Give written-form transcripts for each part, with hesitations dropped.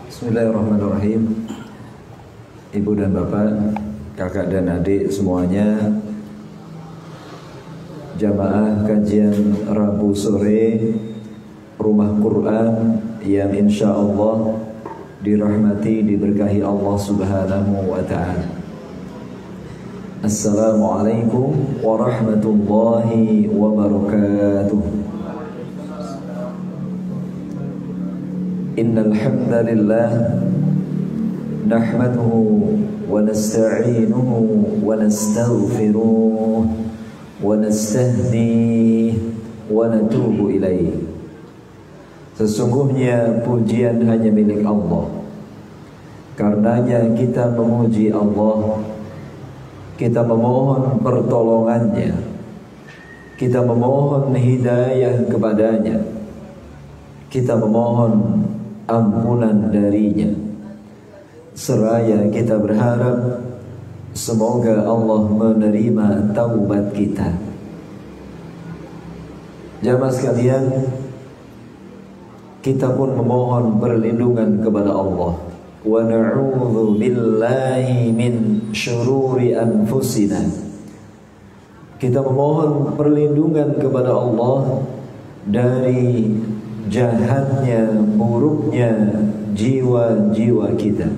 Bismillahirrahmanirrahim. Ibu dan bapak, kakak dan adik semuanya, jamaah kajian Rabu sore Rumah Quran yang insya Allah dirahmati, diberkahi Allah Subhanahu wa ta'ala. Assalamualaikum warahmatullahi wabarakatuh. Innal hamdalillah nahmaduhu wa nasta'inuhu wa nastaghfiruh wa nastahdihi wa natubu ilaihi. Sesungguhnya pujian hanya milik Allah. Karenanya kita memuji Allah, kita memohon pertolongannya, kita memohon hidayah kepadanya, kita memohon ampunan darinya, seraya kita berharap semoga Allah menerima taubat kita. Jamaah sekalian, kita pun memohon perlindungan kepada Allah. Wa na'udzu billahi min syururi anfusina. Kita memohon perlindungan kepada Allah dari jahatnya, buruknya jiwa-jiwa kita.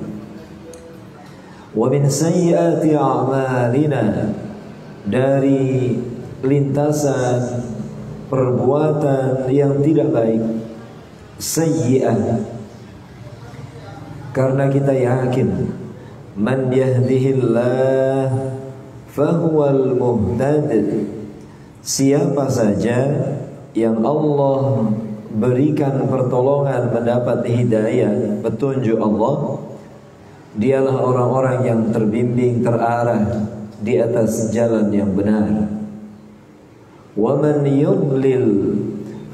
Wa min sayyiati a'malina, dari lintasan perbuatan yang tidak baik, sayyi'ah. Karena kita yakin man yahdihillah fahuwal muhtad, siapa saja yang Allah berikan pertolongan mendapat hidayah, petunjuk Allah, dialah orang-orang yang terbimbing, terarah di atas jalan yang benar. Wa man yudlil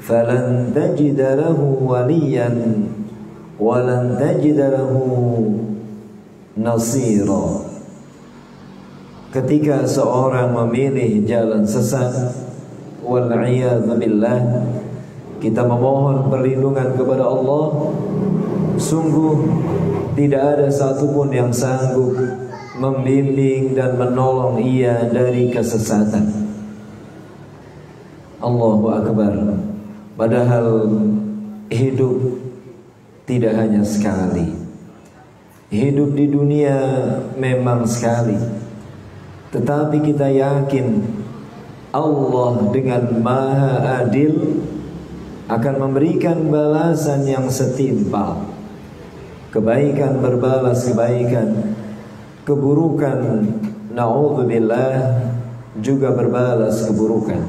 falan tajida lahu waliyan walan tajida lahu nasira. Ketika seorang memilih jalan sesat, wal a'yadzu billah, kita memohon perlindungan kepada Allah. Sungguh tidak ada satupun yang sanggup membimbing dan menolong ia dari kesesatan. Allahu Akbar. Padahal hidup tidak hanya sekali. Hidup di dunia memang sekali, tetapi kita yakin Allah dengan maha adil akan memberikan balasan yang setimpal. Kebaikan berbalas kebaikan, keburukan na'udzubillah juga berbalas keburukan.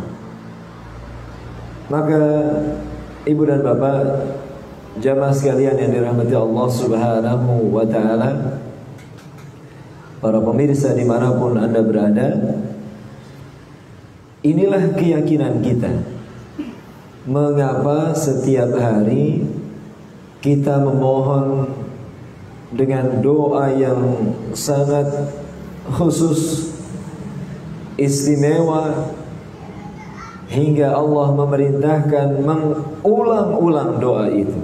Maka ibu dan bapak, jamaah sekalian yang dirahmati Allah Subhanahu wa ta'ala, para pemirsa dimanapun Anda berada, inilah keyakinan kita. Mengapa setiap hari kita memohon dengan doa yang sangat khusus, istimewa, hingga Allah memerintahkan mengulang-ulang doa itu,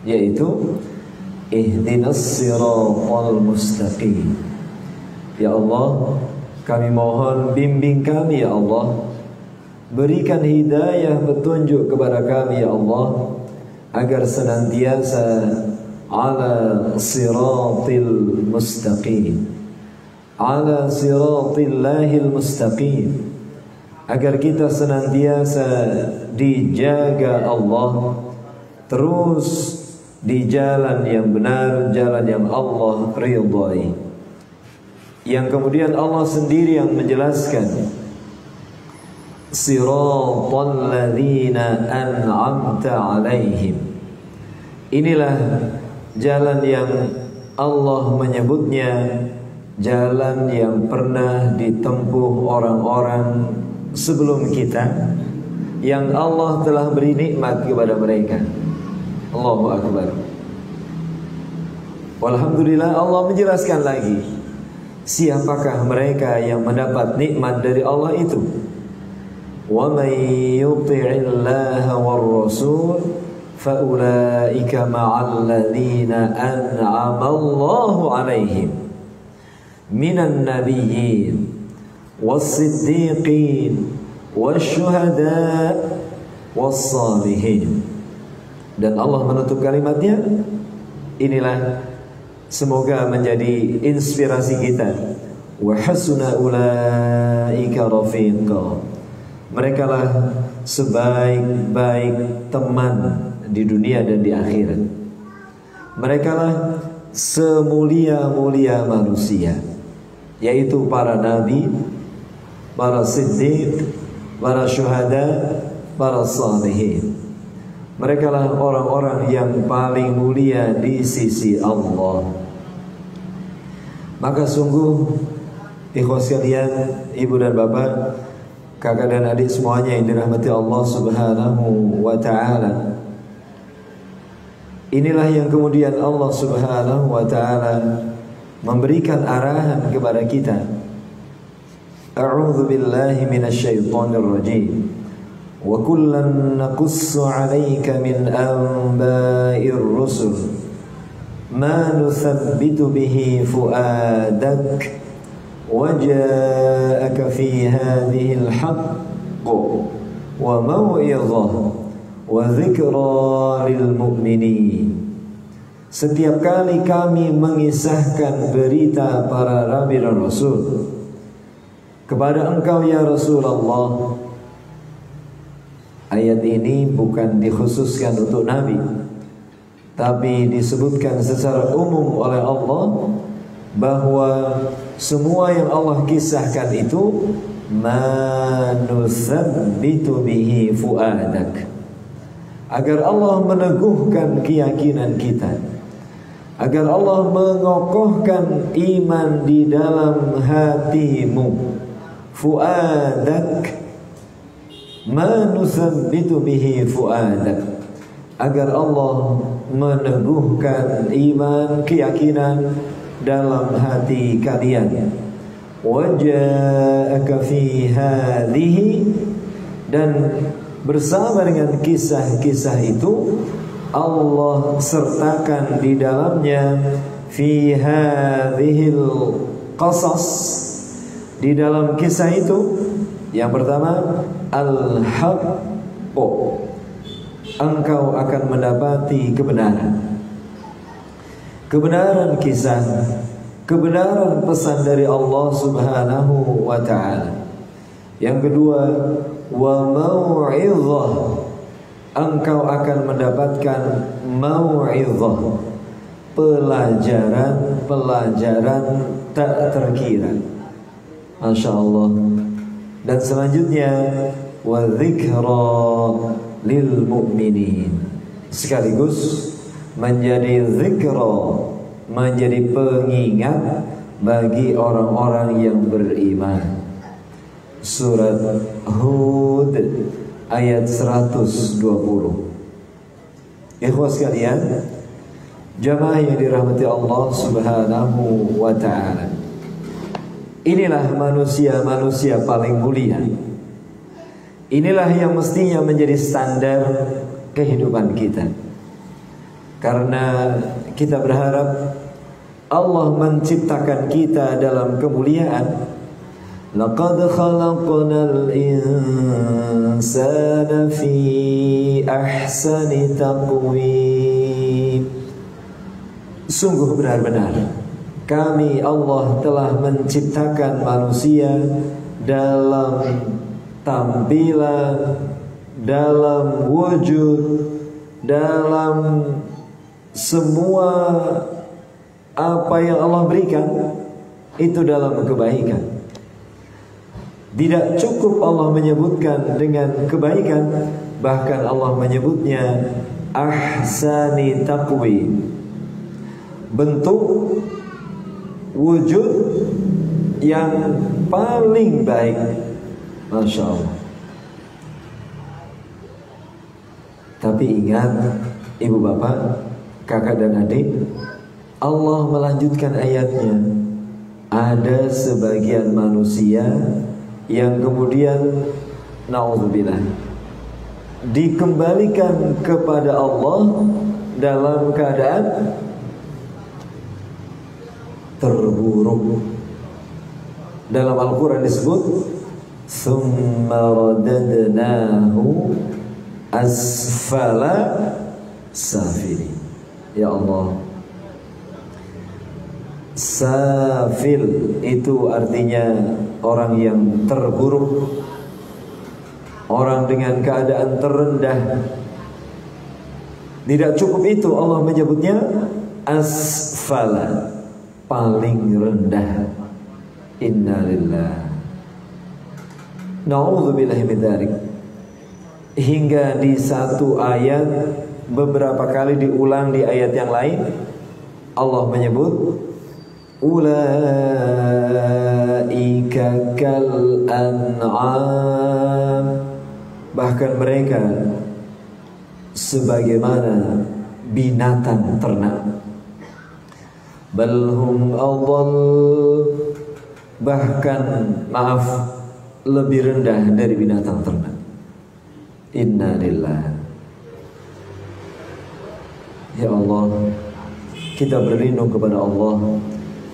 yaitu ihdinas siratal mustaqim. Ya Allah, kami mohon bimbing kami ya Allah, berikan hidayah petunjuk kepada kami ya Allah, agar senantiasa ala siratil mustaqim, ala siratillahil mustaqim, agar kita senantiasa dijaga Allah terus di jalan yang benar, jalan yang Allah ridhai, yang kemudian Allah sendiri yang menjelaskan, siratal ladzina an'amta alaihim. Inilah jalan yang Allah menyebutnya jalan yang pernah ditempuh orang-orang sebelum kita, yang Allah telah beri nikmat kepada mereka. Allahu Akbar. Walhamdulillah, Allah menjelaskan lagi siapakah mereka yang mendapat nikmat dari Allah itu. Wa may yuti'illaha war rasul فأولئك مع الذين أنعم الله عليهم من النبيين والصديقين والشهداء والصالحين. Dan Allah menutup kalimatnya, inilah semoga menjadi inspirasi kita. Wa hasuna ulaika rafiqa. Merekalah sebaik-baik teman di dunia dan di akhirat. Merekalah semulia-mulia manusia, yaitu para nabi, para siddiq, para syuhada, para salihin. Merekalah orang-orang yang paling mulia di sisi Allah. Maka sungguh ikhwas sekalian, ibu dan bapak, kakak dan adik semuanya yang dirahmati Allah Subhanahu wa ta'ala, inilah yang kemudian Allah Subhanahu wa ta'ala memberikan arahan kepada kita. A'udzu billahi minasyaitonir rajim. Wa kullan naqussu 'alaika min anba'ir rusul ma nuthabbitu bihi fu'adak wa ja'aka fi hadhihi al-haqq wa maw'izah wa dzikra lil mu'minin. Setiap kali kami mengisahkan berita para nabi dan rasul kepada engkau ya Rasulullah, ayat ini bukan dikhususkan untuk nabi, tapi disebutkan secara umum oleh Allah bahwa semua yang Allah kisahkan itu manusabbitu bihi fuadak, agar Allah meneguhkan keyakinan kita, agar Allah mengokohkan iman di dalam hatimu. Fuadak, manusabbitu bihi fuadak, agar Allah meneguhkan iman, keyakinan dalam hati kalian. Waja'aka fi hadhihi, dan bersama dengan kisah-kisah itu Allah sertakan di dalamnya fi hadhil qasas, di dalam kisah itu yang pertama al-haqqu, engkau akan mendapati kebenaran. Kebenaran kisah, kebenaran pesan dari Allah Subhanahu wa ta'ala. Yang kedua, wa mau'izah, engkau akan mendapatkan mau'izah, pelajaran tak terkira. Masya Allah. Dan selanjutnya wa dzikra lil mu'minin, sekaligus menjadi zikra, menjadi pengingat bagi orang-orang yang beriman. Surat Hud ayat 120. Ikhwas sekalian, jamaah yang dirahmati Allah Subhanahu wa ta'ala, inilah manusia-manusia paling mulia. Inilah yang mestinya menjadi standar kehidupan kita. Karena kita berharap Allah menciptakan kita dalam kemuliaan. Laqad khalaqnal insana fi ahsani taqwim. Sungguh benar-benar kami Allah telah menciptakan manusia dalam tampilan, dalam wujud, dalam semua apa yang Allah berikan itu dalam kebaikan. Tidak cukup Allah menyebutkan dengan kebaikan, bahkan Allah menyebutnya ahsani taqwim, bentuk wujud yang paling baik. Masya Allah. Tapi ingat ibu bapak, kakak dan adik, Allah melanjutkan ayatnya. Ada sebagian manusia yang kemudian naudzubillah dikembalikan kepada Allah dalam keadaan terburuk. Dalam Al-Quran disebut thumma radadnahu asfala safilin. Ya Allah, safil itu artinya orang yang terburuk, orang dengan keadaan terendah. Tidak cukup itu, Allah menyebutnya asfala, paling rendah. Innalillah, na'udzubillahi min dzalik. Hingga di satu ayat beberapa kali diulang di ayat yang lain, Allah menyebut ulaika kal an'am, bahkan mereka sebagaimana binatang ternak. Balhum adall, bahkan maaf, lebih rendah dari binatang ternak. Inna lillahi. Ya Allah, kita berlindung kepada Allah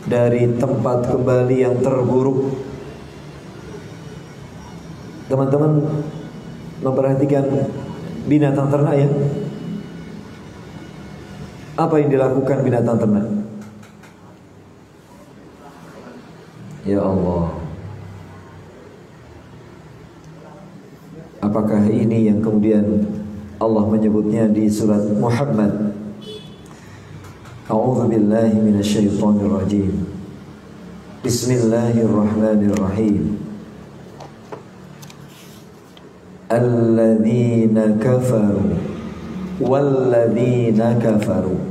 dari tempat kembali yang terburuk. Teman-teman memperhatikan binatang ternak ya. Apa yang dilakukan binatang ternak? Ya Allah, apakah ini yang kemudian Allah menyebutnya di surat Muhammad? A'udzu billahi minasyaitonir rajim. Bismillahirrahmanirrahim. Alladzina kafaru walladzina kafaru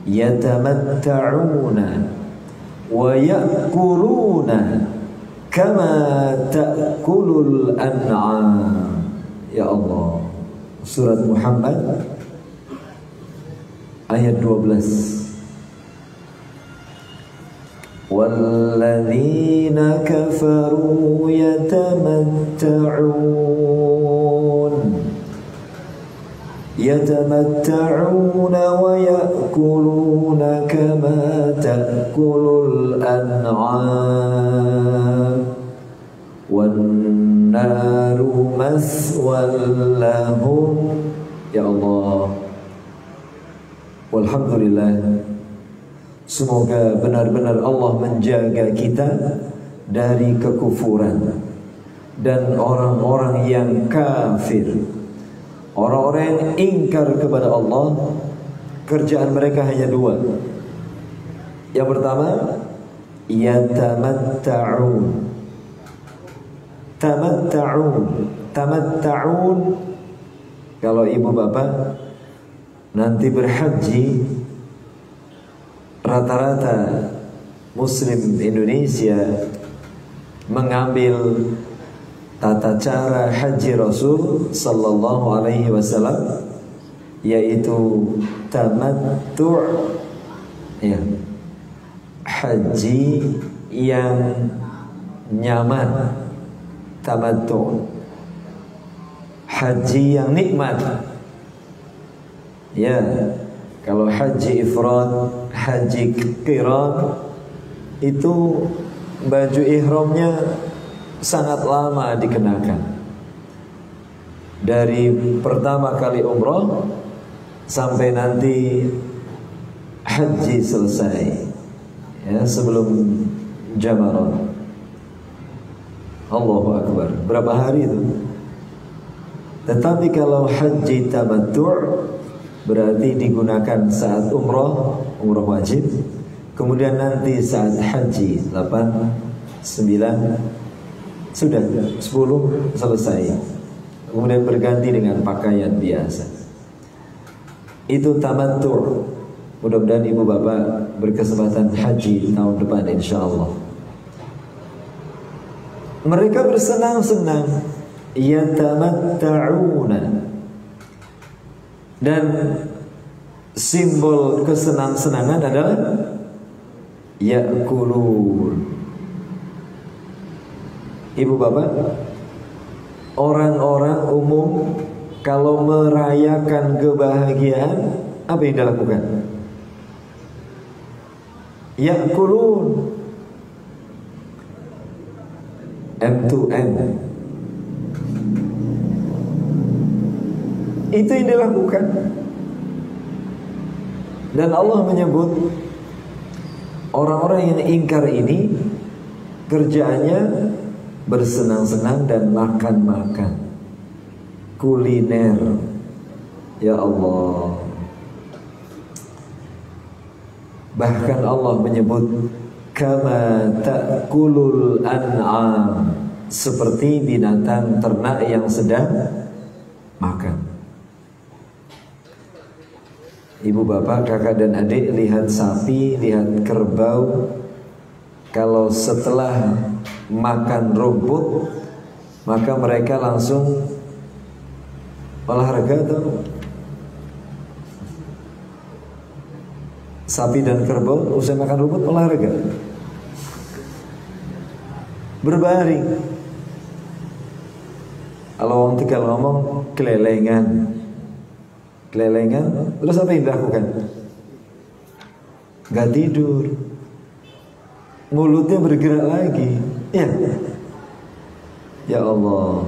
yatamatta'una wa ya'kuluna kama ta'kulul an'am. Ya Allah, surat Muhammad ayat 12. Walladzina kafaru yatamatta'una wa ya'kuluna kama ta'kulul an'am wan naru maswal lahum. Ya Allah, walhamdulillah, semoga benar-benar Allah menjaga kita dari kekufuran dan orang-orang yang kafir, orang-orang yang ingkar kepada Allah. Kerjaan mereka hanya dua. Yang pertama, yatamatta'un. Tamatta'un, kalau ibu bapak nanti berhaji, rata-rata Muslim Indonesia mengambil tata cara haji Rasul sallallahu alaihi wasallam, yaitu tamattu', ya, haji yang nyaman, tamattu', haji yang nikmat. Ya, kalau haji ifrad, haji qiran, itu baju ihramnya sangat lama dikenakan. Dari pertama kali umrah sampai nanti haji selesai, ya, sebelum jamarat. Allahu Akbar. Berapa hari itu? Tetapi kalau haji tamattu' berarti digunakan saat umrah wajib, kemudian nanti saat haji 8, 9, sudah 10 selesai, kemudian berganti dengan pakaian biasa. Itu tamattu'. Mudah-mudahan ibu bapak berkesempatan haji tahun depan insyaallah. Mereka bersenang-senang, yatamatta'una. Dan simbol kesenang-senangan adalah ya'kulun. Ibu bapak, orang-orang umum kalau merayakan kebahagiaan, apa yang dilakukan? Ya'kulun, M to M. Itu yang dilakukan. Dan Allah menyebut orang-orang yang ingkar ini kerjaannya bersenang-senang dan makan-makan, kuliner. Ya Allah. Bahkan Allah menyebut kama ta'kulul an'am, seperti binatang ternak yang sedang makan. Ibu bapak, kakak dan adik, lihat sapi, lihat kerbau, kalau setelah makan rumput maka mereka langsung olahraga atau sapi dan kerbau usai makan rumput olahraga, berbaring. Kalau orang Tegal ngomong kelelengan, terus apa yang dilakukan? Gak tidur, mulutnya bergerak lagi. Ya Allah.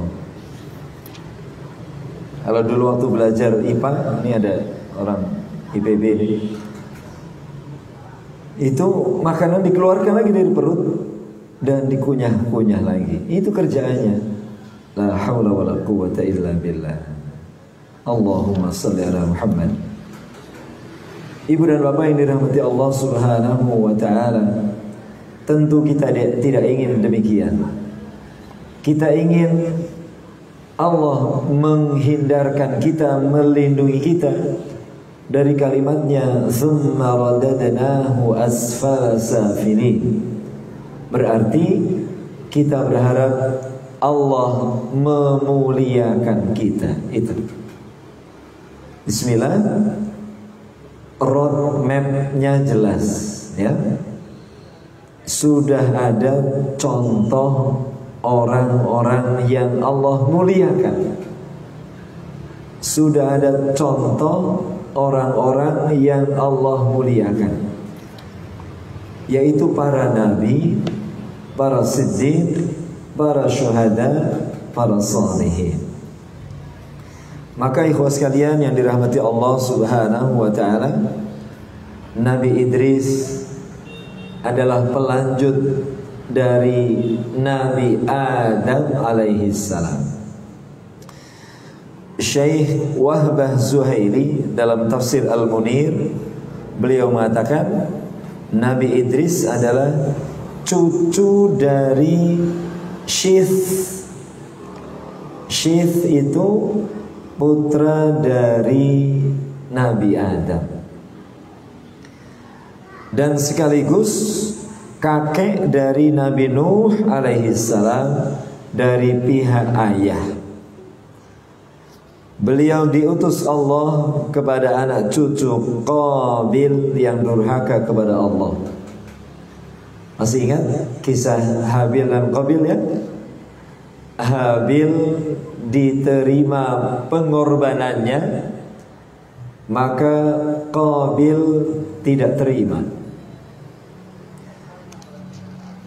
Kalau dulu waktu belajar IPA, ini ada orang IPB ini, itu makanan dikeluarkan lagi dari perut dan dikunyah-kunyah lagi. Itu kerjaannya. La haula wala quwwata illa billah. Allahumma salli ala Muhammad. Ibu dan bapak yang dirahmati Allah Subhanahu wa ta'ala, tentu kita tidak ingin demikian. Kita ingin Allah menghindarkan kita, melindungi kita dari kalimatnya tsumma radadnahu asfala safilin. Berarti kita berharap Allah memuliakan kita. Itu Bismillah, roadmap-nya jelas, ya. Sudah ada contoh orang-orang yang Allah muliakan. Sudah ada contoh orang-orang yang Allah muliakan, yaitu para nabi, para siddiq, para syuhada, para salihin. Maka ikhwah sekalian yang dirahmati Allah Subhanahu wa ta'ala, Nabi Idris adalah pelanjut dari Nabi Adam alaihi salam. Syekh Wahbah Zuhaili dalam tafsir Al-Munir, beliau mengatakan Nabi Idris adalah cucu dari Syith. Syith itu putra dari Nabi Adam dan sekaligus kakek dari Nabi Nuh alaihi salam dari pihak ayah. Beliau diutus Allah kepada anak cucu Qabil yang durhaka kepada Allah. Masih ingat kisah Habil dan Qabil, ya? Habil diterima pengorbanannya, maka Qabil tidak terima.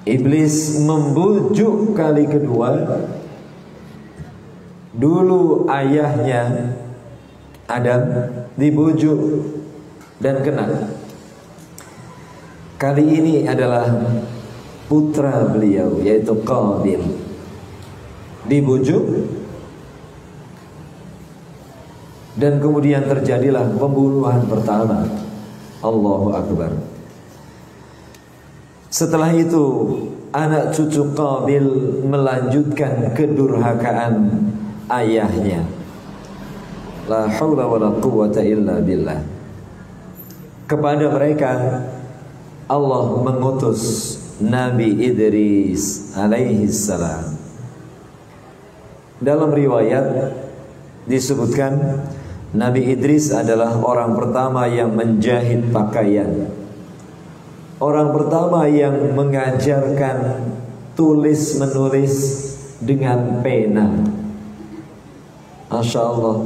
Iblis membujuk kali kedua. Dulu ayahnya Adam dibujuk dan kena. Kali ini adalah putra beliau, yaitu Qabil, dibujuk, dan kemudian terjadilah pembunuhan pertama. Allahu Akbar. Setelah itu anak cucu Qabil melanjutkan kedurhakaan ayahnya. La haula wala quwwata illa billah. Kepada mereka Allah mengutus Nabi Idris alaihi salam. Dalam riwayat disebutkan Nabi Idris adalah orang pertama yang menjahit pakaian, orang pertama yang mengajarkan tulis menulis dengan pena. Masya Allah.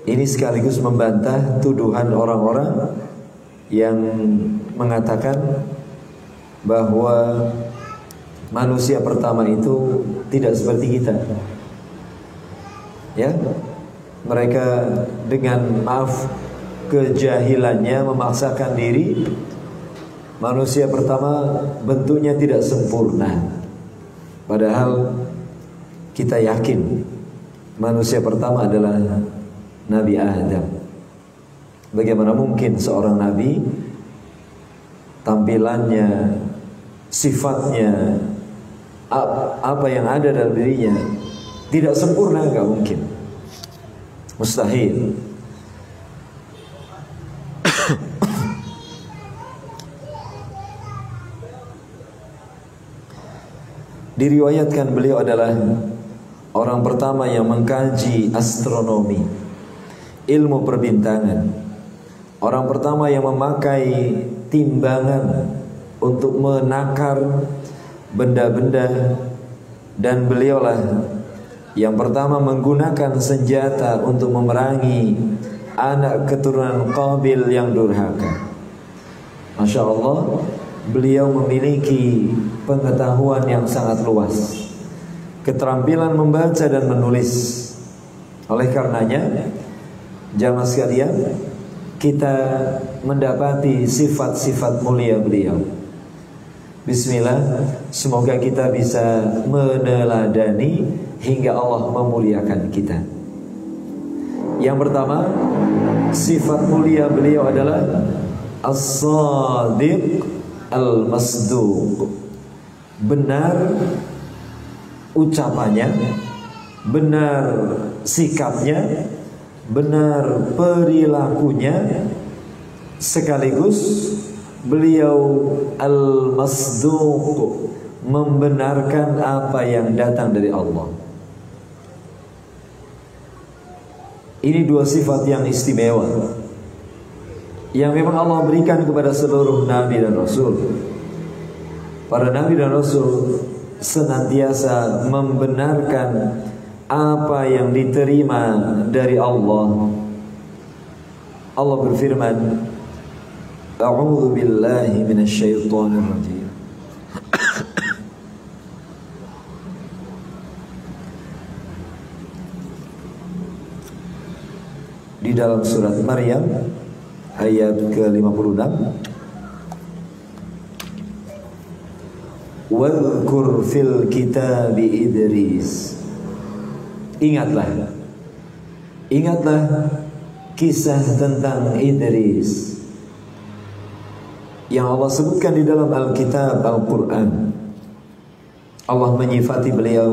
Ini sekaligus membantah tuduhan orang-orang yang mengatakan bahwa manusia pertama itu tidak seperti kita. Ya, mereka dengan maaf kejahilannya memaksakan diri manusia pertama bentuknya tidak sempurna. Padahal kita yakin manusia pertama adalah Nabi Adam. Bagaimana mungkin seorang nabi tampilannya, sifatnya, apa yang ada dalam dirinya tidak sempurna? Enggak mungkin, mustahil. Diriwayatkan beliau adalah orang pertama yang mengkaji astronomi, ilmu perbintangan, orang pertama yang memakai timbangan untuk menakar benda-benda, dan beliaulah yang pertama menggunakan senjata untuk memerangi anak keturunan Qabil yang durhaka. Masya Allah, beliau memiliki pengetahuan yang sangat luas, keterampilan membaca dan menulis. Oleh karenanya, jamaah sekalian, kita mendapati sifat-sifat mulia beliau. Bismillah, semoga kita bisa meneladani hingga Allah memuliakan kita. Yang pertama, sifat mulia beliau adalah as-sadiq al-masduq. Benar ucapannya, benar sikapnya, benar perilakunya, sekaligus beliau al-masduq, membenarkan apa yang datang dari Allah. Ini dua sifat yang istimewa yang memang Allah berikan kepada seluruh nabi dan rasul. Para nabi dan rasul senantiasa membenarkan apa yang diterima dari Allah. Allah berfirman, A'udzu billahi minasyaitonir rajim. Di dalam surat Maryam ayat ke-56, Wadhkur fil kitabi Idris. Ingatlah kisah tentang Idris yang Allah sebutkan di dalam Alkitab Al-Quran. Allah menyifati beliau,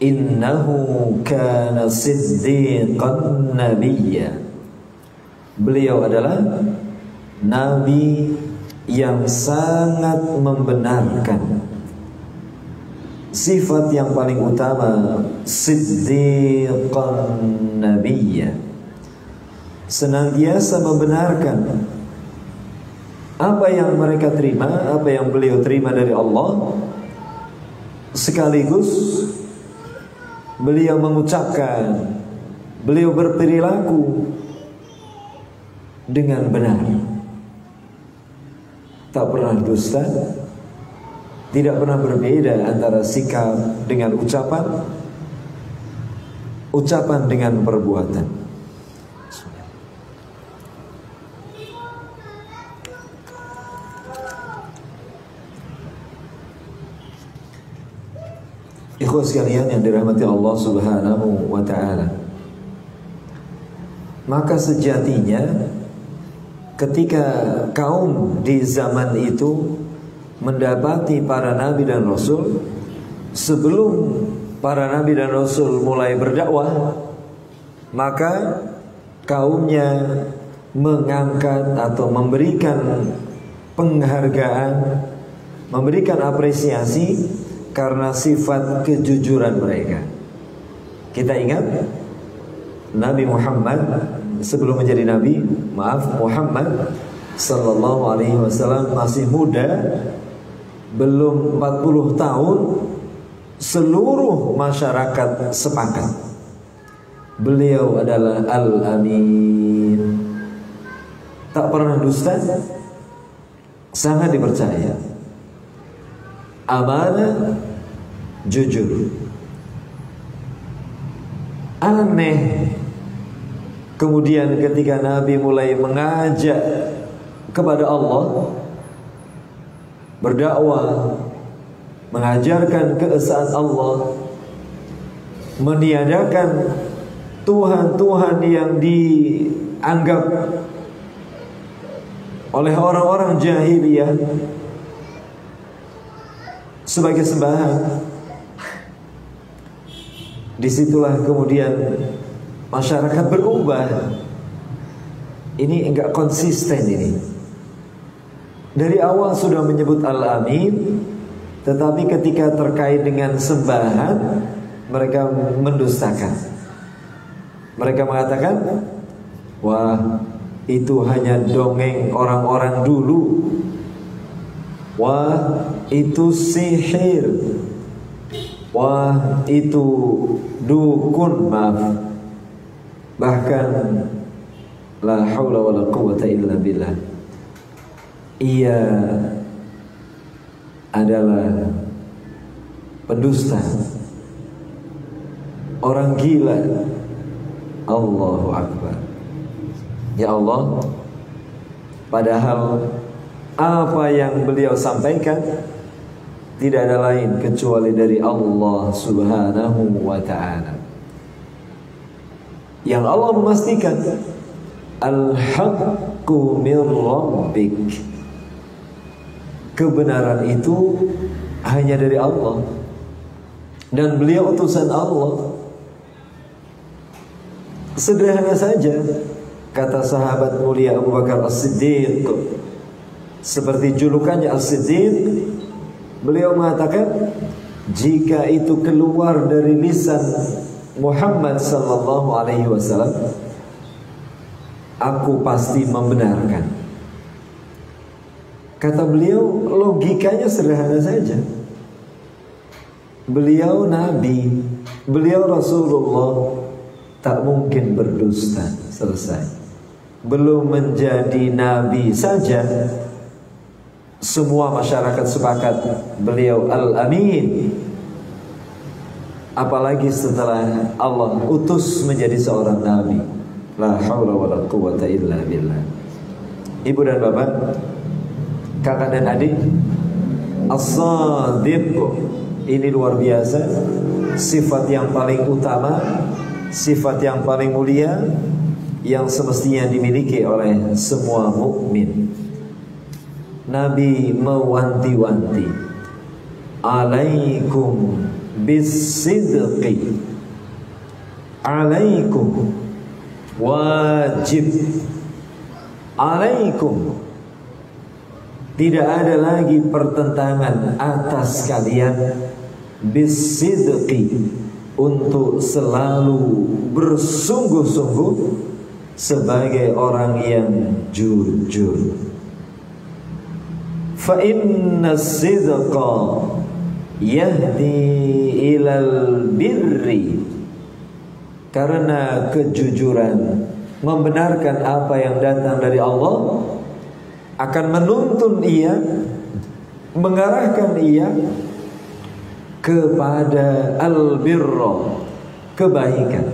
innahu kana siddiqan nabiyya. Beliau adalah nabi yang sangat membenarkan. Sifat yang paling utama, siddiqan nabiyya, senantiasa membenarkan apa yang mereka terima, apa yang beliau terima dari Allah. Sekaligus beliau mengucapkan, beliau berperilaku dengan benar, tak pernah dusta, tidak pernah berbeda antara sikap dengan ucapan, ucapan dengan perbuatan. Ikhwas sekalian yang dirahmati Allah Subhanahu wa ta'ala, maka sejatinya ketika kaum di zaman itu mendapati para nabi dan rasul, sebelum para nabi dan rasul mulai berdakwah, maka kaumnya mengangkat atau memberikan penghargaan, memberikan apresiasi karena sifat kejujuran mereka. Kita ingat Nabi Muhammad sebelum menjadi nabi, Muhammad sallallahu alaihi wasallam masih muda, belum 40 tahun, seluruh masyarakat sepakat beliau adalah Al-Amin, tak pernah dusta, sangat dipercaya, amanah, jujur. Aneh kemudian ketika Nabi mulai mengajak kepada Allah, berdakwah, mengajarkan keesaan Allah, meniadakan Tuhan-Tuhan yang dianggap oleh orang-orang jahiliyah sebagai sembahan. Disitulah kemudian masyarakat berubah. Ini enggak konsisten ini. Dari awal sudah menyebut Al-Amin, tetapi ketika terkait dengan sembahan mereka mendustakan. Mereka mengatakan, wah, itu hanya dongeng orang-orang dulu. Wah, itu sihir. Wah, itu dukun, maaf. Bahkan la haula wala quwata illa billah, ia adalah pendusta, orang gila. Allahu Akbar. Ya Allah, padahal apa yang beliau sampaikan tidak ada lain kecuali dari Allah Subhanahu wa ta'ala. Yang Allah memastikan al-haqqu min rabbik, kebenaran itu hanya dari Allah dan beliau utusan Allah. Sederhana saja kata sahabat mulia Abu Bakar As-Siddiq, seperti julukannya As-Siddiq, beliau mengatakan, jika itu keluar dari lisan Muhammad sallallahu alaihi wasallam, aku pasti membenarkan. Kata beliau, logikanya sederhana saja. Beliau Nabi, beliau Rasulullah, tak mungkin berdusta. Selesai. Belum menjadi Nabi saja semua masyarakat sepakat beliau Al-Amin, apalagi setelah Allah utus menjadi seorang Nabi. La haula wala quwata illa billah. Ibu dan bapak, kakak dan adik, As-Sadiq ini luar biasa, sifat yang paling utama, sifat yang paling mulia, yang semestinya dimiliki oleh semua mukmin. Nabi mewanti-wanti, alaikum bisidqi, alaikum, wajib, alaikum, tidak ada lagi pertentangan atas kalian, bisidqi, untuk selalu bersungguh-sungguh sebagai orang yang jujur. Fa inna sidqa yahdi ilal birri, karena kejujuran, membenarkan apa yang datang dari Allah, akan menuntun ia, mengarahkan ia kepada al-birra, kebaikan.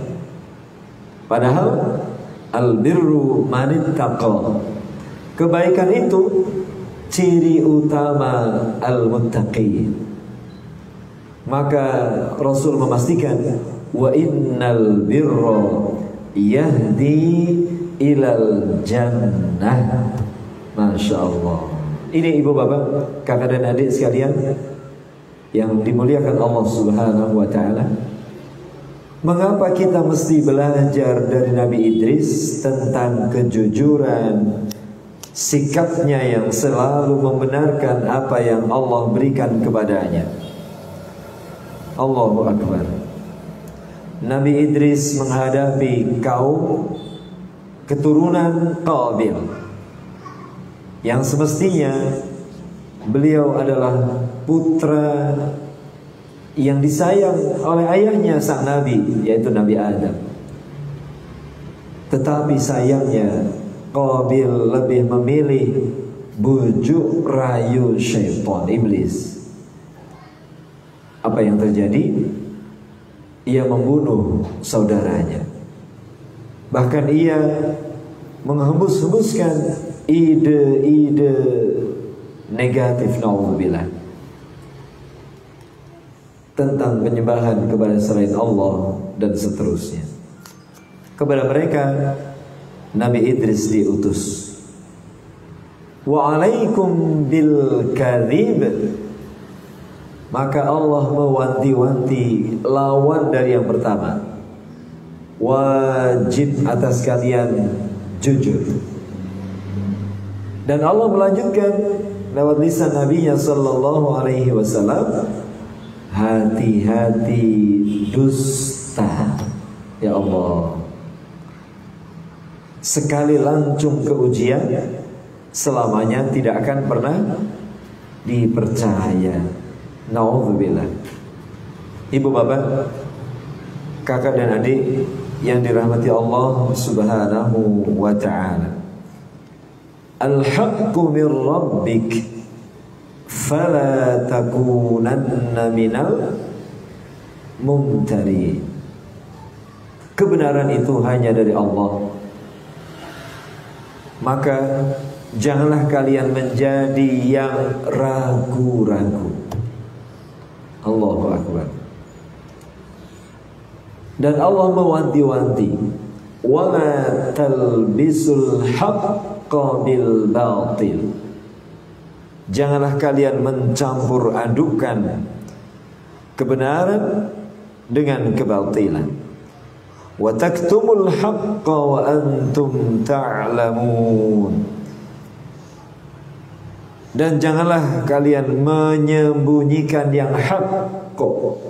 Padahal al-birru manittaqa, kebaikan itu ciri utama al-muttaqin. Maka Rasul memastikan, wa innal birra yahdi ilal jannah. Masya Allah. Ini ibu bapak, kakak dan adik sekalian yang dimuliakan Allah Subhanahu wa ta'ala, mengapa kita mesti belajar dari Nabi Idris tentang kejujuran, sikapnya yang selalu membenarkan apa yang Allah berikan kepadanya. Allahu Akbar. Nabi Idris menghadapi kaum keturunan Qabil yang semestinya beliau adalah putra yang disayang oleh ayahnya sang Nabi, yaitu Nabi Adam. Tetapi sayangnya Qabil lebih memilih bujuk rayu syaitan, iblis. Apa yang terjadi? Ia membunuh saudaranya. Bahkan ia menghembus-hembuskan ide-ide negatif, naudzubillah, tentang penyembahan kepada selain Allah dan seterusnya. Kepada mereka Nabi Idris diutus. Wa alaikum bil kadhib. Maka Allah mewanti-wanti lawan dari yang pertama. Wajib atas kalian jujur. Dan Allah melanjutkan lewat lisan Nabi-Nya sallallahu alaihi wasallam, hati-hati dusta. Ya Allah, sekali lancung ke ujian, selamanya tidak akan pernah dipercaya. Naudzubillah. Ibu bapak, kakak dan adik yang dirahmati Allah subhanahu wa ta'ala, al-haqqu min rabbik fala takunanna minal mumtari. Kebenaran itu hanya dari Allah, maka janganlah kalian menjadi yang ragu-ragu. Allahu Akbar. Dan Allah mewanti-wanti, wa ma talbisul haqqa bil batil. Janganlah kalian mencampur adukan kebenaran dengan kebatilan. Wa taktumul haqqa wa antum ta'lamun. Dan janganlah kalian menyembunyikan yang hak,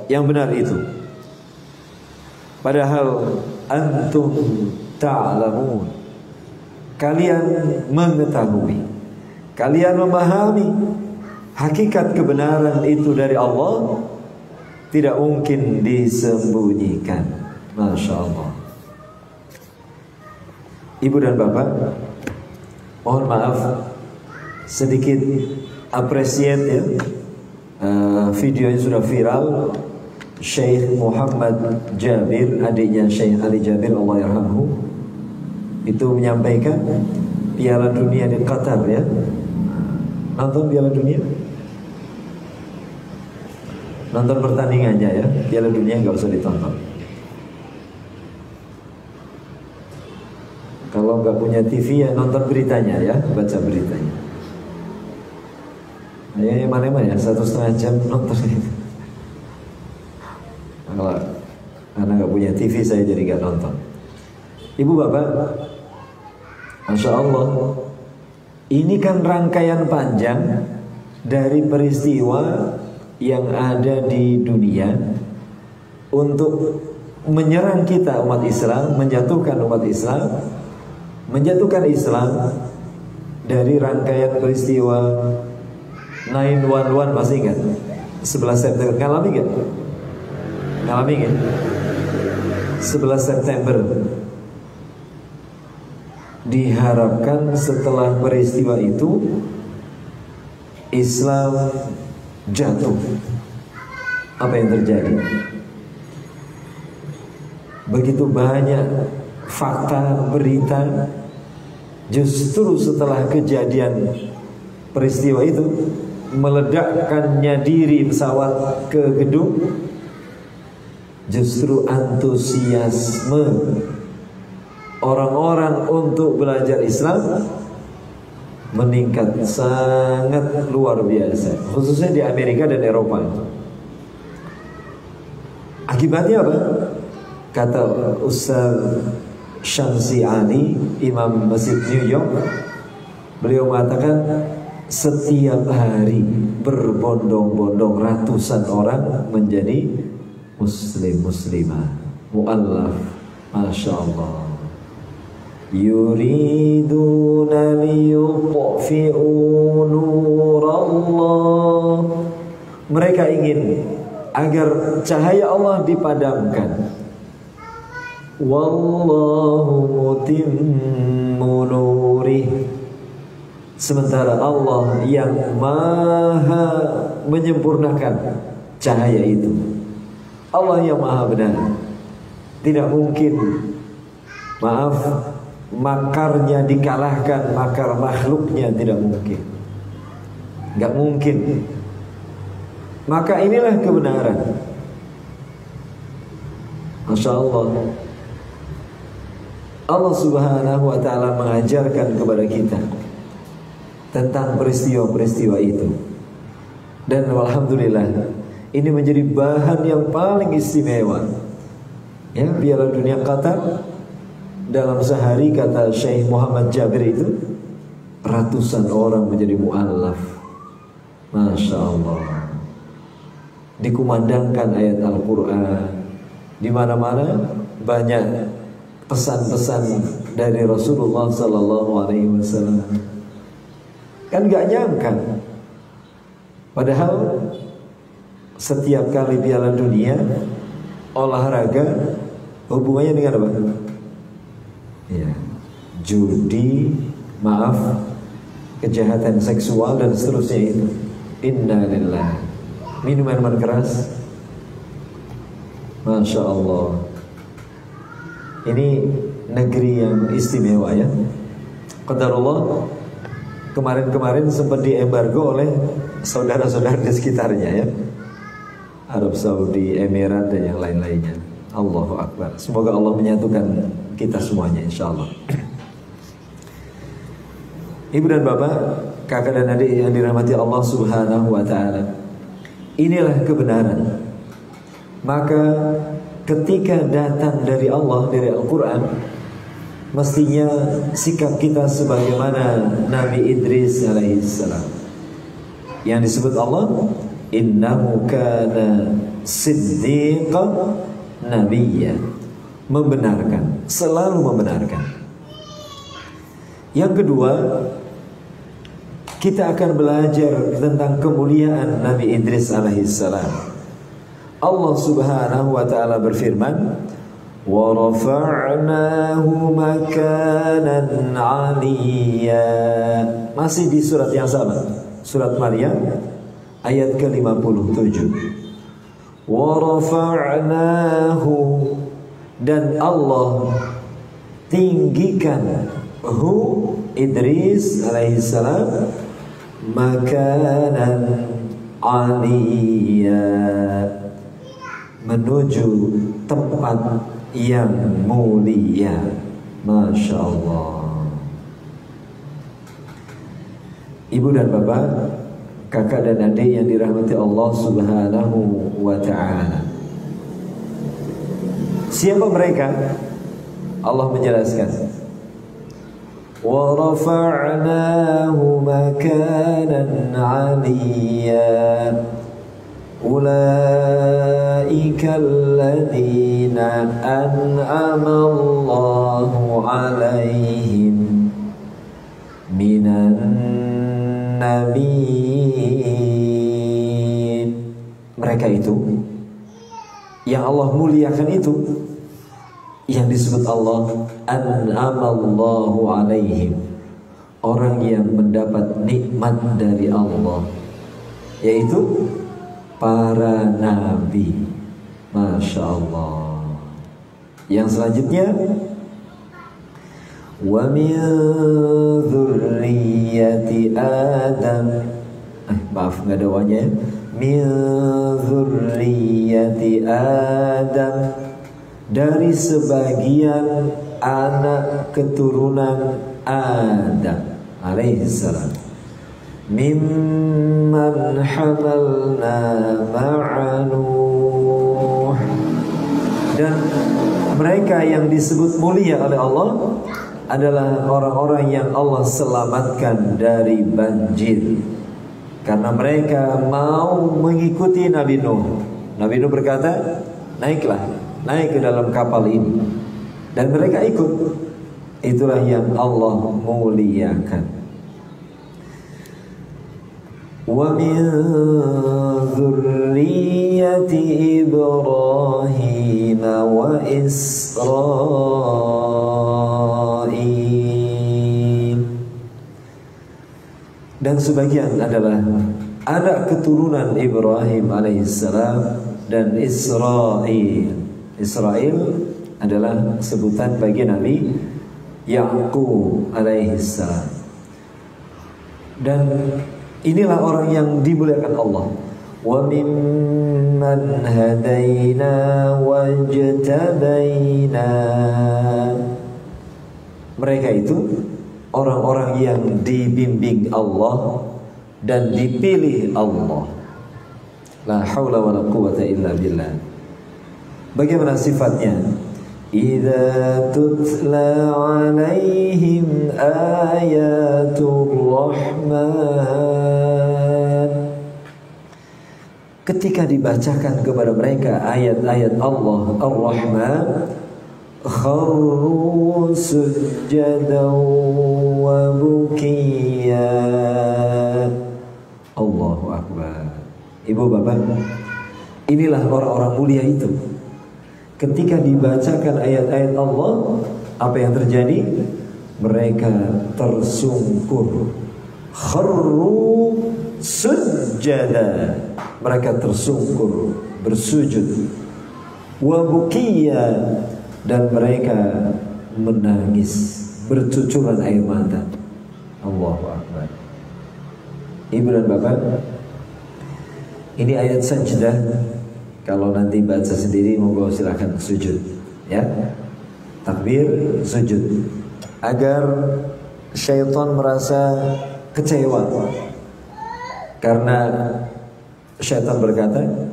yang benar itu, padahal antum ta'lamun, kalian mengetahui, kalian memahami hakikat kebenaran itu dari Allah, tidak mungkin disembunyikan. Masya Allah. Ibu dan bapak, mohon maaf sedikit appreciate ya, videonya sudah viral. Syekh Muhammad Jabir, adiknya Syekh Ali Jabir, Allah yarhamhu, itu menyampaikan Piala Dunia di Qatar ya. Nonton Piala Dunia? Nonton pertandingannya ya. Piala Dunia nggak usah ditonton. Kalau nggak punya TV ya nonton beritanya ya, baca beritanya. Ya mana-mana ya, 1,5 jam nonton itu. Kalau karena nggak punya TV saya jadi nggak nonton. Ibu bapak, Masya Allah, ini kan rangkaian panjang dari peristiwa yang ada di dunia untuk menyerang kita umat Islam, menjatuhkan umat Islam, menjatuhkan Islam. Dari rangkaian peristiwa 9/11, masih ingat? 11 September, ngalami gak? Ngalami gak? 11 September. Diharapkan setelah peristiwa itu Islam jatuh. Apa yang terjadi? Begitu banyak fakta, berita. Justru setelah kejadian peristiwa itu, meledakkannya diri pesawat ke gedung, justru antusiasme orang-orang untuk belajar Islam meningkat sangat luar biasa, khususnya di Amerika dan Eropa. Akibatnya apa? Kata Ustaz Syamsi Ali, Imam Masjid New York, beliau mengatakan setiap hari berbondong-bondong ratusan orang menjadi muslim-muslimah, mu'allaf. Masya Allah. Yuriduna liyutfi'u nurallah. Mereka ingin agar cahaya Allah dipadamkan. Wallahu mutimmu nurih, sementara Allah yang maha menyempurnakan cahaya itu. Allah yang maha benar. Tidak mungkin, maaf, makarnya dikalahkan makar makhluknya, tidak mungkin. Gak mungkin. Maka inilah kebenaran. Masya Allah, Allah subhanahu wa ta'ala mengajarkan kepada kita tentang peristiwa-peristiwa itu. Dan alhamdulillah, ini menjadi bahan yang paling istimewa. Ya, Piala Dunia Qatar, dalam sehari kata Syekh Muhammad Jabir itu, ratusan orang menjadi mu'allaf. Masya Allah. Dikumandangkan ayat Al-Quran. Di mana-mana banyak pesan-pesan dari Rasulullah Sallallahu Alaihi Wasallam. Kan gak nyangka. Padahal setiap kali Piala Dunia olahraga hubungannya dengan apa? Ya, judi, maaf, kejahatan seksual dan seterusnya itu. Innalillah. Minuman keras. Masya Allah. Ini negeri yang istimewa ya. Qadarullah, kemarin-kemarin sempat diembargo oleh saudara-saudara di sekitarnya ya, Arab Saudi, Emirat dan yang lain-lainnya. Allahu Akbar. Semoga Allah menyatukan kita semuanya insya Allah. Ibu dan bapak, kakak dan adik yang dirahmati Allah subhanahu wa ta'ala, inilah kebenaran. Maka ketika datang dari Allah, dari Al-Quran, mestinya sikap kita sebagaimana Nabi Idris alaihissalam, yang disebut Allah, innahu kana siddiqan nabiyya, membenarkan, selalu membenarkan. Yang kedua, kita akan belajar tentang kemuliaan Nabi Idris alaihissalam. Allah subhanahu wa ta'ala berfirman, wa rafa'nahu makanan 'aliyya. Masih di surat yang sama, surat Maryam ayat ke-57. Wa rafa'nahu, dan Allah tinggikan Idris alaihissalam makanan 'aliyya, menuju tempat yang mulia. Masya Allah. Ibu dan bapak, kakak dan adik yang dirahmati Allah subhanahu wa ta'ala, siapa mereka? Allah menjelaskan, wa rafa'nahu makanan 'aliyya, ulaika alladhina an'ama Allahu 'alaihim minan nabiyyin. Mereka itu yang Allah muliakan itu, yang disebut Allah an'ama Allahu 'alaihim, orang yang mendapat nikmat dari Allah, yaitu para nabi. Masya Allah. Yang selanjutnya, wa min dzurriyyati Adam. Maaf, nggak ada wanya. Min dzurriyyati Adam, dari sebagian anak keturunan Adam alaihissalam. Mimman hamalna ma'a Nuh, dan mereka yang disebut mulia oleh Allah adalah orang-orang yang Allah selamatkan dari banjir, karena mereka mau mengikuti Nabi Nuh. Nabi Nuh berkata, naiklah, naik ke dalam kapal ini, dan mereka ikut. Itulah yang Allah muliakan. Wa min dzurriyyati millati Ibrahim wa Israil. Dan sebagian adalah anak keturunan Ibrahim alaihissalam dan Israil. Israil adalah sebutan bagi Nabi Ya'qub alaihissalam. Dan inilah orang yang dimuliakan Allah. Wa mimman hadaina wajtabaina. Mereka itu orang-orang yang dibimbing Allah dan dipilih Allah. La haula wala quwata illa billah. Bagaimana sifatnya? Idza tutla alaihim ayatul rahman. Ketika dibacakan kepada mereka ayat-ayat Allah Ar-Rahman, kharru sujjadan wa bukiya. Allahu Akbar. Ibu bapak, inilah orang-orang mulia itu. Ketika dibacakan ayat-ayat Allah, apa yang terjadi? Mereka tersungkur. Kharru sujjada. Mereka tersungkur, bersujud. Wa bukiya. Dan mereka menangis, bercucuran air mata. Allahu Akbar. Ibu dan bapak, ini ayat sajdah. Kalau nanti baca sendiri, monggo silakan sujud, ya. Takbir, sujud, agar syaitan merasa kecewa. Karena syaitan berkata,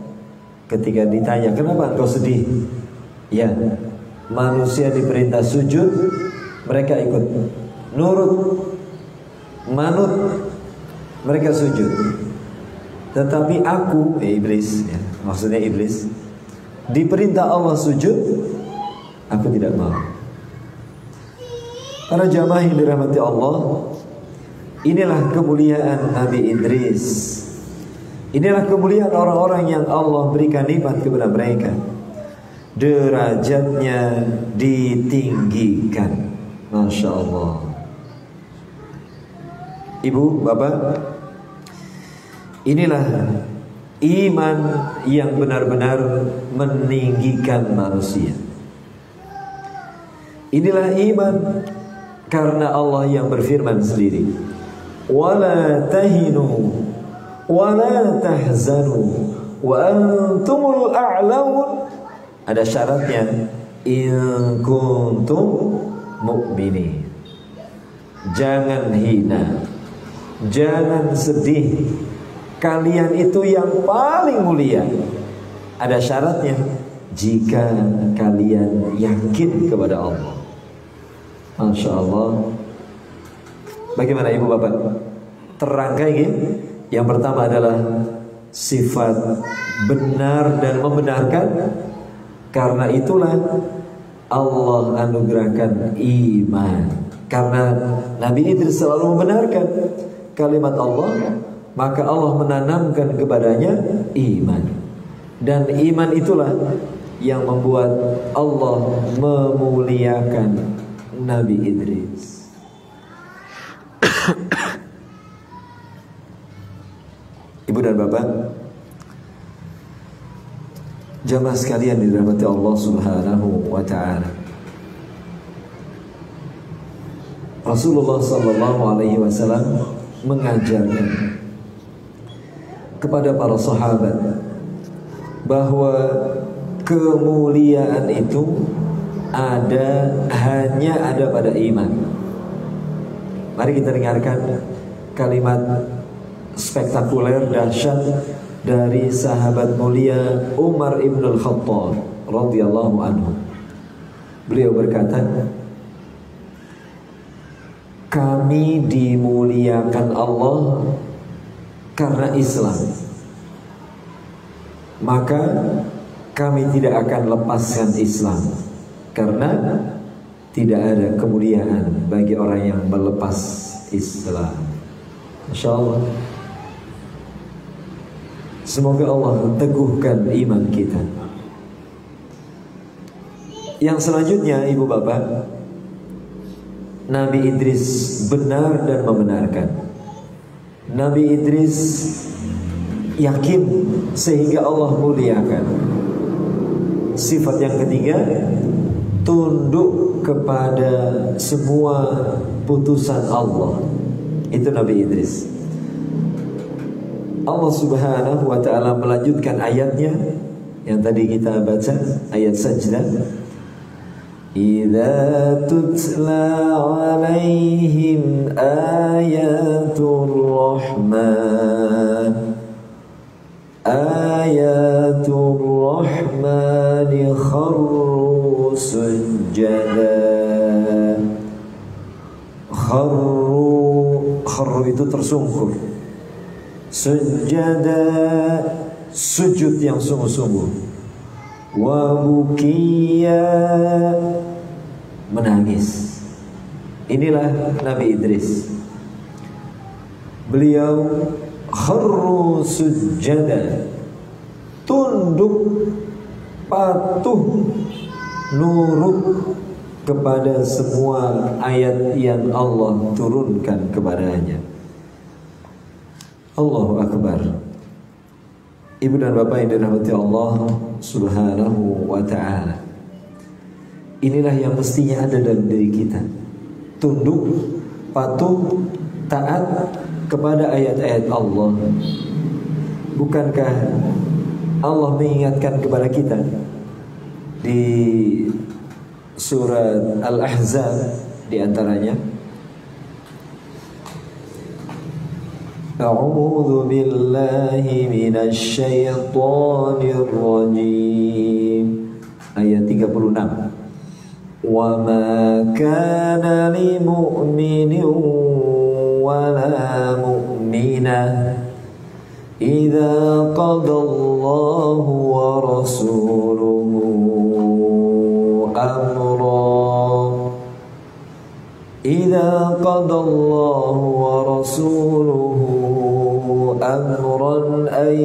ketika ditanya, kenapa engkau sedih? Ya, manusia diperintah sujud, mereka ikut, nurut, manut, mereka sujud. Tetapi aku, iblis, ya, maksudnya iblis, diperintah Allah sujud, aku tidak mau. Para jamaah yang dirahmati Allah, inilah kemuliaan Nabi Idris. Inilah kemuliaan orang-orang yang Allah berikan nikmat kepada mereka. Derajatnya ditinggikan. Masya Allah. Ibu, bapak, inilah iman yang benar-benar meninggikan manusia. Inilah iman karena Allah yang berfirman sendiri, wala tahinu wala tahzanu wa antumul a'laun. Ada syaratnya, in kuntum mu'minin. Jangan hina, jangan sedih, kalian itu yang paling mulia. Ada syaratnya, jika kalian yakin kepada Allah. Masya Allah. Bagaimana ibu bapak? Terangkai ini. Yang pertama adalah sifat benar dan membenarkan. Karena itulah Allah anugerahkan iman. Karena Nabi Idris selalu membenarkan kalimat Allah, maka Allah menanamkan kepadanya iman. Dan iman itulah yang membuat Allah memuliakan Nabi Idris. Ibu dan bapak, jamaah sekalian dirahmati Allah Subhanahu wa ta'ala. Rasulullah sallallahu alaihi wasallam mengajarkan kepada para sahabat bahwa kemuliaan itu hanya ada pada iman. Mari kita dengarkan kalimat spektakuler dahsyat dari sahabat mulia Umar ibn al-Khattab radhiyallahu anhu. Beliau berkata, kami dimuliakan Allah karena Islam, maka kami tidak akan lepaskan Islam, karena tidak ada kemuliaan bagi orang yang melepas Islam. Masya Allah. Semoga Allah teguhkan iman kita. Yang selanjutnya, ibu bapak, Nabi Idris benar dan membenarkan. Nabi Idris yakin sehingga Allah muliakan. Sifat yang ketiga, tunduk kepada semua putusan Allah. Itu Nabi Idris. Allah Subhanahu wa ta'ala melanjutkan ayatnya yang tadi kita baca, ayat Sajdah. Idza tutla alaihim ayatul rahman kharru sujada. Kharru itu tersungkur. Sujada, sujud yang sungguh-sungguh. Wa bukiya, menangis. Inilah Nabi Idris. Beliau kharru sujada, tunduk, patuh, nurut kepada semua ayat yang Allah turunkan kepadanya. Allahu Akbar. Ibu dan bapak yang dirahmati Allah Subhanahu wa ta'ala, inilah yang mestinya ada dalam diri kita. Tunduk, patuh, taat kepada ayat-ayat Allah. Bukankah Allah mengingatkan kepada kita di surat Al-Ahzab di antaranya, A'udzu billahi minasy syaithanir rajim, ayat 36. Wa ma kana lil mu'minin wa la mu'minah idza qadallahu wa rasuluhu amran idza qadallahu wa rasuluhu amran an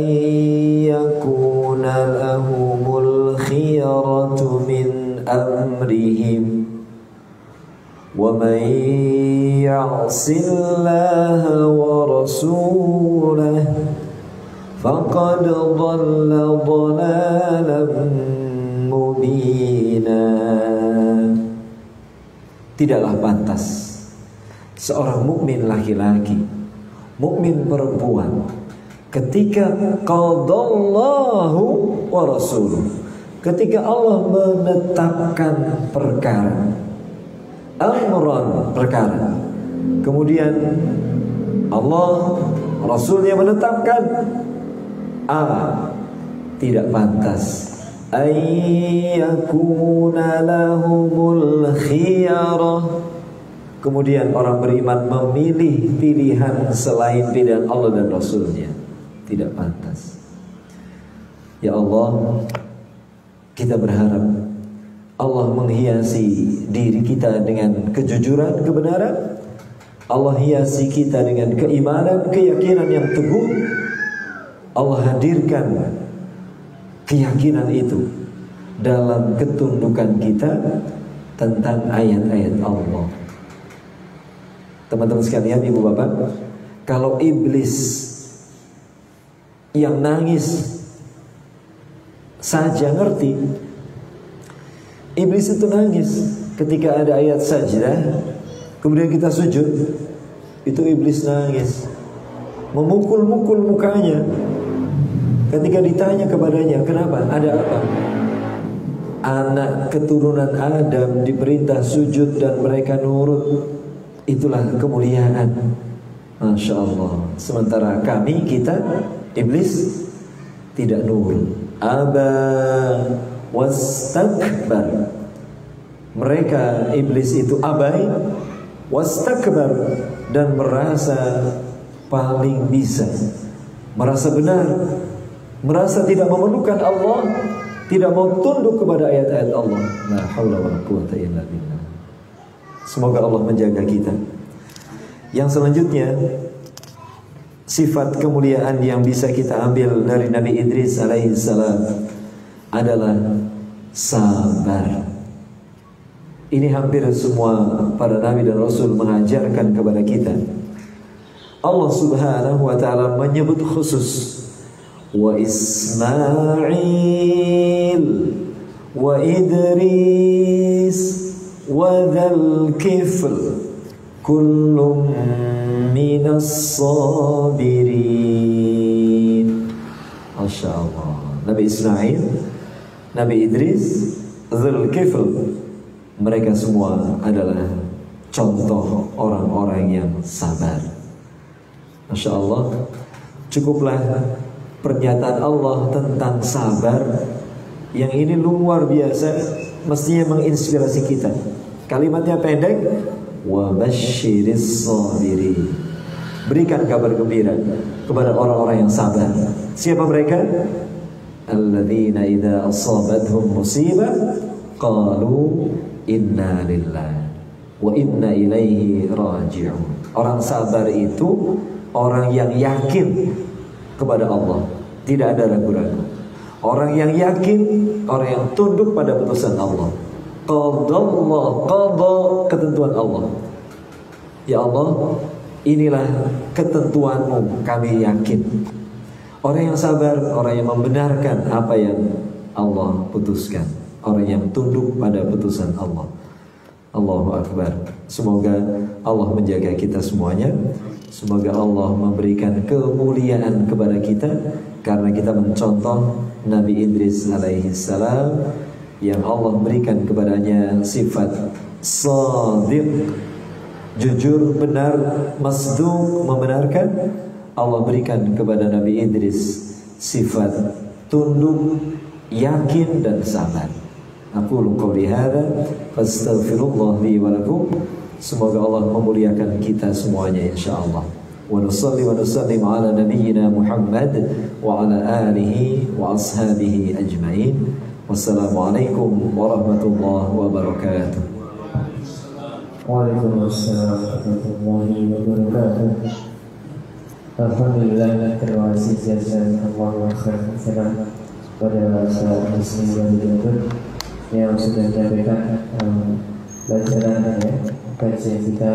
yakuna lahumul khiyaratu min amrihim wa man ya'sillaha wa rasulahu faqad dhalla dhalalan mubina. Tidaklah pantas seorang mukmin laki-laki, mukmin perempuan, ketika qadallahu wa rasuluh, ketika Allah menetapkan perkara, amran, perkara, kemudian Allah, Rasulnya menetapkan A, tidak pantas ayyakuna lahumul khiyarah, kemudian orang beriman memilih pilihan selain pilihan Allah dan Rasulnya. Tidak pantas. Ya Allah, kita berharap Allah menghiasi diri kita dengan kejujuran, kebenaran. Allah hiasi kita dengan keimanan, keyakinan yang teguh. Allah hadirkan keyakinan itu dalam ketundukan kita tentang ayat-ayat Allah. Teman-teman sekalian, ibu bapak, kalau iblis yang nangis saja ngerti, iblis itu nangis ketika ada ayat sajdah, kemudian kita sujud, itu iblis nangis, memukul-mukul mukanya. Ketika ditanya kepadanya, kenapa? Ada apa? Anak keturunan Adam diperintah sujud dan mereka nurut. Itulah kemuliaan. Masya Allah. Sementara kami, kita, iblis, tidak nurut. Aba wastakbar. Mereka, iblis itu abai, wastakbar, dan merasa paling bisa, merasa benar, merasa tidak memerlukan Allah, tidak mau tunduk kepada ayat-ayat Allah. La haula wala quwwata illa billah. Semoga Allah menjaga kita. Yang selanjutnya, sifat kemuliaan yang bisa kita ambil dari Nabi Idris alaihissalam adalah sabar. Ini hampir semua para nabi dan rasul mengajarkan kepada kita. Allah Subhanahu wa taala menyebut khusus wa Ismail wa Idris wa dzal kifl kullum minas sabirin. Masya Allah. Nabi Ismail, Nabi Idris, dzal kifl, mereka semua adalah contoh orang-orang yang sabar. Masya Allah. Cukuplah pernyataan Allah tentang sabar yang ini luar biasa, mestinya menginspirasi kita. Kalimatnya pendek, wa basyiris sabirin. Berikan kabar gembira kepada orang-orang yang sabar. Siapa mereka? Alladzina idza asabathum musibah qalu inna lillahi wa inna ilaihi raji'un. Orang sabar itu orang yang yakin kepada Allah, tidak ada ragu-ragu. Orang yang yakin, orang yang tunduk pada putusan Allah. Qadallah, qada, ketentuan Allah. Ya Allah, inilah ketentuanmu, kami yakin. Orang yang sabar, orang yang membenarkan apa yang Allah putuskan, orang yang tunduk pada putusan Allah. Allahu Akbar. Semoga Allah menjaga kita semuanya. Semoga Allah memberikan kemuliaan kepada kita karena kita mencontoh Nabi Idris alaihissalam yang Allah berikan kepadanya sifat shadiq, jujur, benar, masduq, membenarkan. Allah berikan kepada Nabi Idris sifat tunduk, yakin dan sabar. Aqulu qouli hadza fastaghfirullah li wa lakum. Semoga Allah memuliakan kita semuanya insyaallah. Wa nusalli wa nusallim ala nabiyyina Muhammad wa ala alihi wa ashabihi ajmain. Wassalamualaikum warahmatullahi wabarakatuh. Waalaikumsalam warahmatullahi wabarakatuh. Alhamdulillah, terima kasih jazakallahu khairan pada sahabat muslim yang sudah menyampaikan pelajaran kajian kita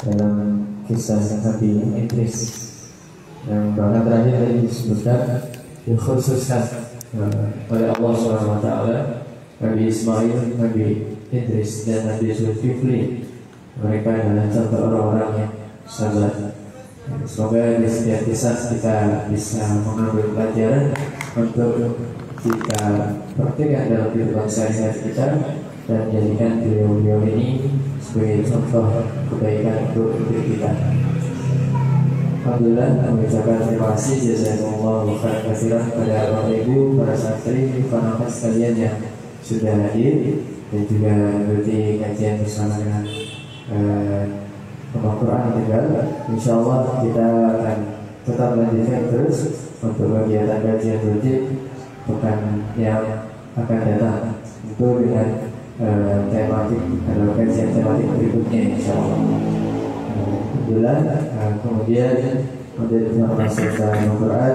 dalam kisah Nabi Idris yang bahkan terakhir tadi disebutkan dikhususkan oleh Allah SWT Nabi Ismail, Nabi Idris dan Nabi Zulkifli. Mereka adalah contoh orang-orang yang sabar. Semoga di setiap kisah kita bisa mengambil pelajaran untuk kita praktikkan dalam kehidupan sehari-hari kita dan jadikan beliau-beliau ini sebagai contoh kebaikan untuk diri kita. Alhamdulillah, kami ucapkan terima kasih jazakumullahu khairan kepada Bapak Ibu, para santri, para nafas sekalian yang sudah hadir dan juga mengikuti kajian bersama dengan Al-Quran juga. InsyaAllah kita akan tetap lanjutkan terus untuk kegiatan kajian rutin pekan yang akan datang itu dengan tematik atau kajian tematik berikutnya insyaallah. Alhamdulillah. Kemudian untuk masalah Al-Quran,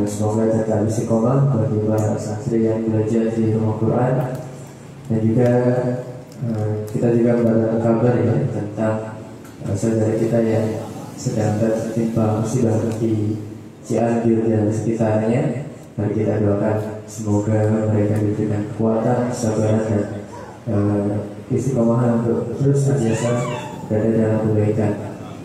semoga tetap istiqomah bagi para santri yang belajar di rumah Quran dan juga kita juga mendapat kabar ya tentang saudara kita yang sedang tertimpa musibah di Cianjur dan sekitarnya. Mari kita doakan semoga mereka diberikan kekuatan, kesabaran dan istiqomahan untuk terus senantiasa berada dalam kebaikan.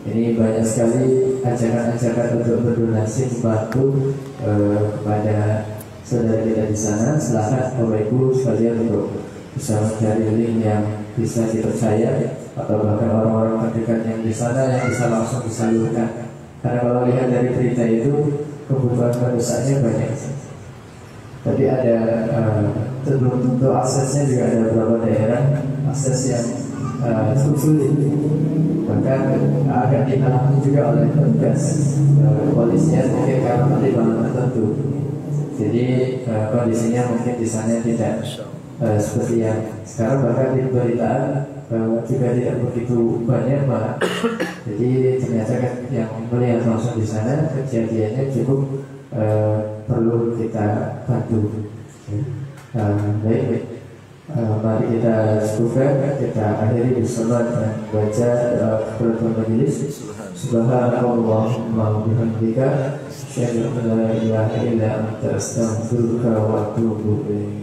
Ini banyak sekali ajakan-ajakan untuk berdonasi membantu kepada saudara kita di sana. Silakan Bapak Ibu sekalian untuk bisa mencari link yang bisa dipercaya atau bahkan orang-orang terdekat yang di sana yang bisa langsung disalurkan. Karena kalau lihat dari berita itu kebutuhan pendesanya banyak. Tapi ada tentu aksesnya juga ada beberapa daerah akses yang cukup sulit. Bahkan agak dihalangi juga oleh petugas polisinya mungkin karena pertimbangan tertentu. Jadi kondisinya mungkin di sana tidak seperti yang sekarang bahkan di pemberitaan juga tidak begitu banyak Pak. Jadi ternyata kan yang melihat langsung di sana kejadiannya cukup perlu kita bantu. Baik. Mari kita cukupkan, kita akhiri bersalat dan baca kepada majelis. Subhanallahumma wa bihamdika asyhadu an la ilaha illa anta astaghfiruka wa atubu ilaik.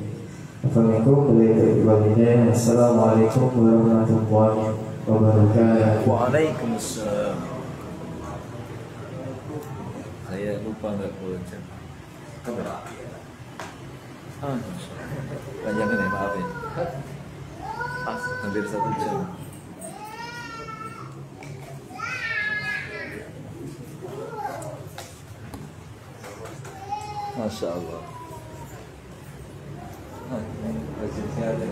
Assalamualaikum warahmatullahi wabarakatuh. Waalaikumsalam. Saya lupa nggak baca kamera. Panjangnya nih, maaf ya. Hampir 1 jam. Masya Allah. Rajin sekali.